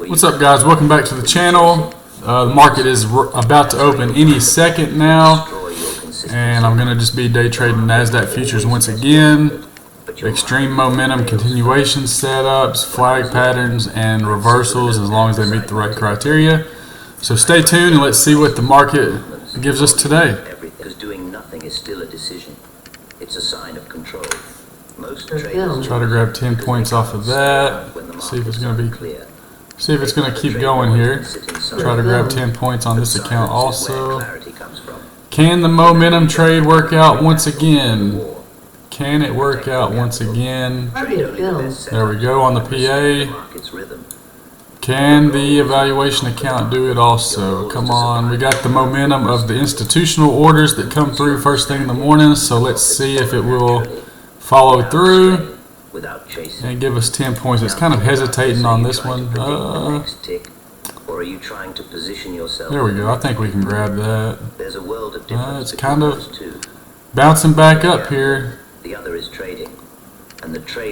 What's up, guys? Welcome back to the channel. The market is about to open any second now, and I'm going to just be day trading NASDAQ futures once again. Extreme momentum continuation setups, flag patterns, and reversals as long as they meet the right criteria. So stay tuned and let's see what the market gives us today. Because doing nothing is still a decision. It's a sign of control. Most traders try to grab 10 points off of that. See if it's going to be clear. See if it's going to keep going here. Try to grab 10 points on this account also. Can the momentum trade work out once again? Can it work out once again? There we go on the PA. Can the evaluation account do it also? Come on, we got the momentum of the institutional orders that come through first thing in the morning, so let's see if it will follow through and give us 10 points. It's kind of hesitating on this one. There we go. I think we can grab that. It's kind of bouncing back up here.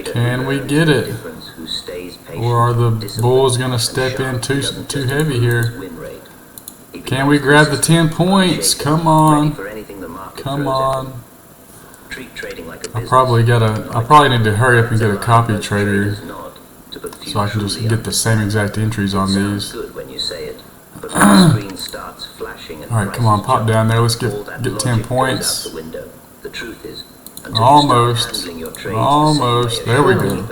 Can we get it? Or are the bulls going to step in too heavy here? Can we grab the 10 points? Come on. Come on. I probably need to hurry up and get a copy trader so I can just get the same exact entries on these. Alright, come on, pop down there. Let's get 10 points. Almost. Almost. There we go.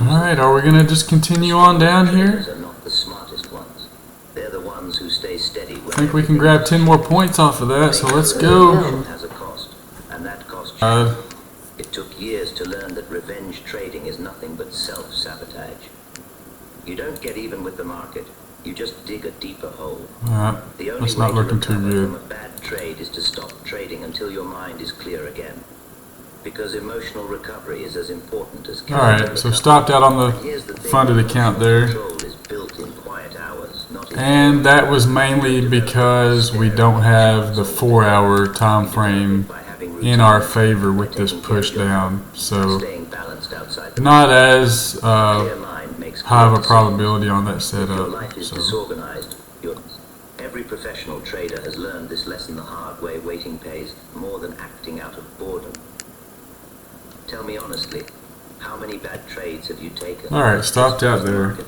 Alright, are we going to just continue on down here? I think we can grab 10 more points off of that, so let's go. It took years to learn that revenge trading is nothing but self-sabotage. You don't get even with the market, you just dig a deeper hole. That's not looking too good. From a bad trade is to stop trading until your mind is clear again. Because emotional recovery is as important as alright, so stopped out on the funded account there. And that was mainly because we don't have the 4-hour time frame in our favor with this push down. So not as high of a probability on that setup. So. Every professional trader has learned this lesson the hard way. Waiting pays more than acting out of boredom. Tell me honestly, how many bad trades have you taken? Alright, stopped out there.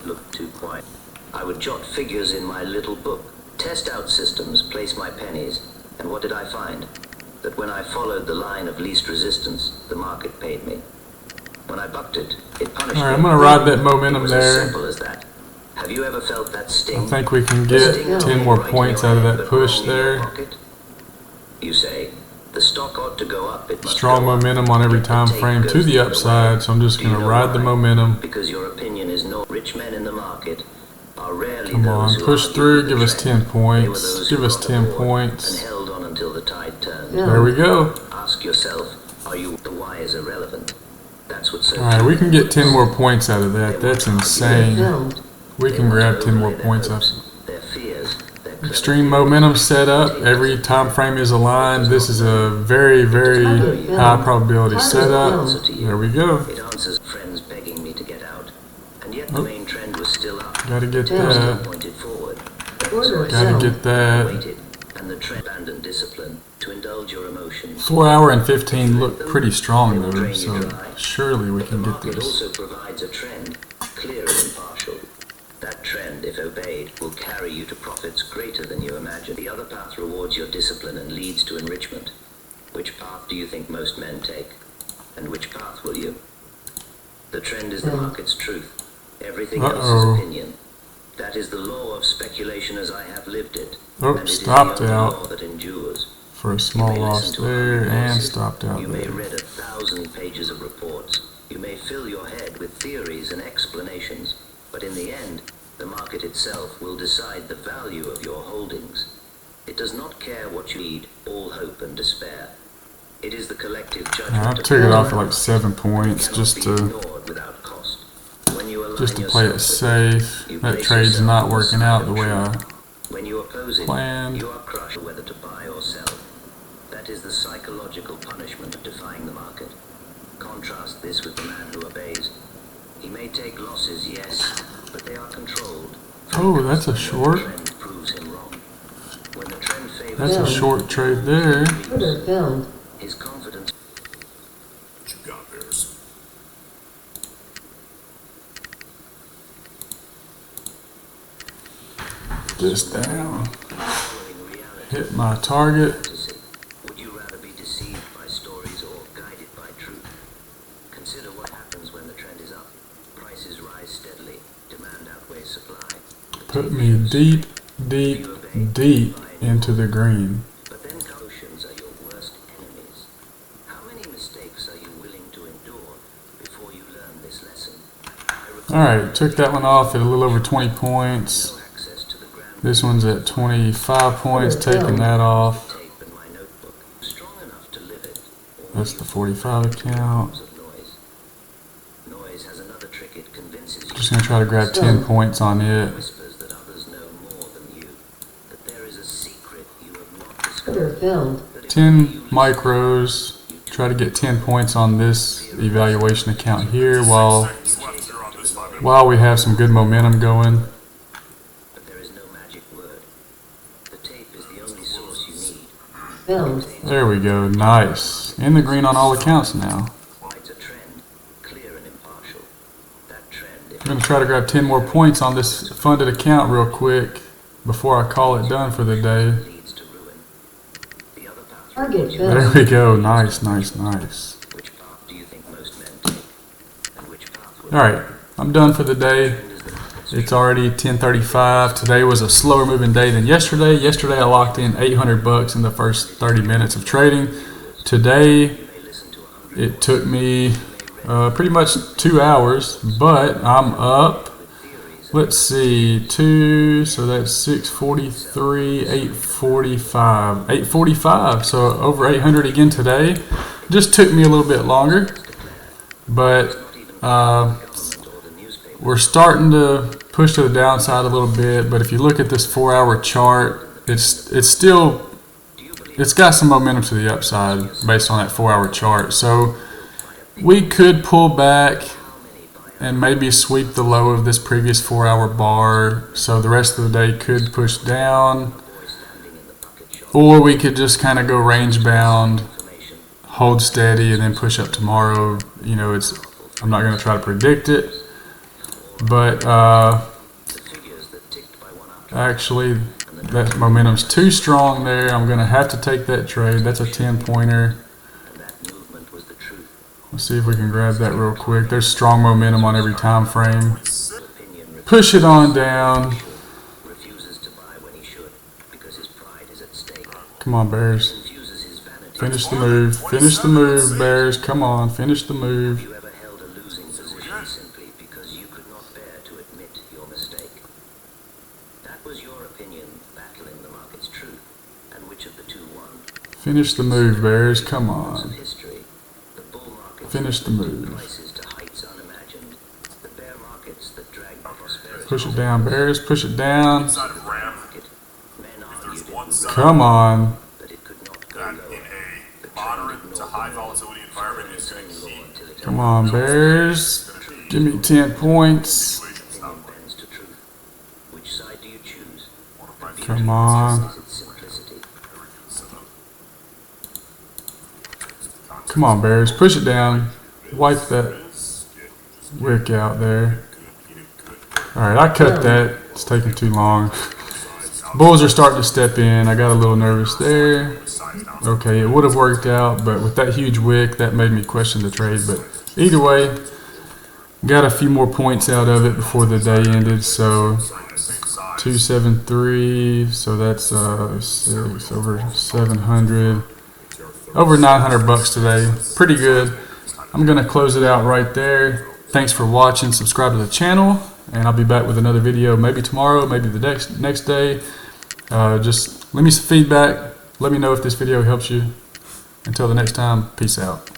I would jot figures in my little book, test out systems, place my pennies, and what did I find? That when I followed the line of least resistance, the market paid me. When I bucked it, it punished me. Alright, I'm going to ride that momentum there. As simple as that. Have you ever felt that sting? I think we can get 10 more points out of that push there. You say, the stock ought to go up. It must strong momentum on every time frame to the upside, so I'm just going to ride the momentum. Because your opinion is no rich men in the market. Come on, push through, give us 10 points, give us 10 points. There we go. Ask yourself, are you the why is irrelevant? That's what's so. Alright, we can get 10 more points out of that. That's insane. We can grab 10 more points up. Extreme momentum set up. Every time frame is aligned. This is a very, very high probability setup. There we go. It answers friends begging me to get out. And yet the main trend was still up. Gotta get that. Gotta get that. And the trend abandoned discipline to indulge your emotions. 4 hour and 15 look pretty strong though, so surely we can get It this. also provides a trend, clear and impartial. That trend, if obeyed, will carry you to profits greater than you imagine. The other path rewards your discipline and leads to enrichment. Which path do you think most men take? And which path will you? The trend is the market's truth. Everything else is opinion. That is the law of speculation as I have lived it. Oops, stopped out that endures. for a small loss there and stopped out there. You may there. read 1,000 pages of reports. You may fill your head with theories and explanations. But in the end, the market itself will decide the value of your holdings. It does not care what you need, all hope and despair. It is the collective judgment. I took it off for like 7 points just to play it safe. That trade's not working out the way I planned. You are crushed whether to buy or sell. That is the psychological punishment of defying the market. Contrast this with the man who obeys. He may take losses, yes, but they are controlled. Oh, that's a short. The trend proves him wrong. When the trend favors That's a short trade there. his confidence. What you got, Bears? This down. Following reality. Hit my target. Fantasy. Would you rather be deceived by stories or guided by truth? Consider what happens when the trend is up. Prices rise steadily. Demand outweighs supply. Put me deep, deep, deep into the green. But then emotions are your worst enemies. How many mistakes are you willing to endure before you learn this lesson? Alright, took that one off at a little over 20 points. No access to the ground. This one's at 25 points, taking that off. Tape in my notebook. Strong enough to live it. That's the 45 account. Of noise. Noise has another trick. It convinces you. Just gonna try to grab 10 points on it. Whispers that others know more than you. That there is a secret you have not discovered. 10 micros. Try to get 10 points on this evaluation account here while we have some good momentum going. But there is no magic word. The tape is the only source you need. There we go. Nice. In the green on all accounts now. It's a trend, clear and impartial. That trend, if I'm going to try to grab 10 more points on this funded account real quick before I call it done for the day. leads to ruin. The other path There we go. Nice, nice, nice. Which path do you think most men take? And which path will Alright, I'm done for the day. It's already 10:35. Today was a slower moving day than yesterday. Yesterday I locked in 800 bucks in the first 30 minutes of trading. Today it took me pretty much 2 hours, but I'm up. Let's see, so that's 643, 845, 845. So over 800 again today. Just took me a little bit longer, but we're starting to push to the downside a little bit. But if you look at this 4-hour chart, it's got some momentum to the upside based on that 4-hour chart. So we could pull back and maybe sweep the low of this previous 4-hour bar. So the rest of the day could push down, or we could just kind of go range bound, hold steady, and then push up tomorrow. You know, I'm not going to try to predict it, but actually that momentum's too strong there. I'm going to have to take that trade. That's a 10-pointer. Let's see if we can grab that real quick. There's strong momentum on every time frame. Push it on down. Come on, Bears. Finish the move. Finish the move, Bears. Come on, finish the move. you ever held a losing position simply because you could not bear to admit your mistake? That was your opinion battling the market's truth, and which of the two won? Finish the move, Bears. Come on. History. The bull markets Finish the move. prices to heights unimagined. The bear markets that drag prosperity. Push it down, Bears. Push it down. Inside of RAM, Men there's argued one side Come on. that it could not go that lower. in a moderate to high volatility environment is going to keep Come on, Bears. Give me 10 points. Opinion bends to truth. Which side do you choose? Come on. Is its simplicity. Come on, Bears. Push it down. Wipe that wick out there. Alright, I cut that. It's taking too long. Bulls are starting to step in. I got a little nervous there. Okay, it would have worked out, but with that huge wick, that made me question the trade. But either way, got a few more points out of it before the day ended. So 273, so that's 6 over 700, over 900 bucks today. Pretty good. I'm gonna close it out right there. Thanks for watching. Subscribe to the channel, and I'll be back with another video maybe tomorrow, maybe the next day. Just leave me some feedback. Let me know if this video helps you. Until the next time, peace out.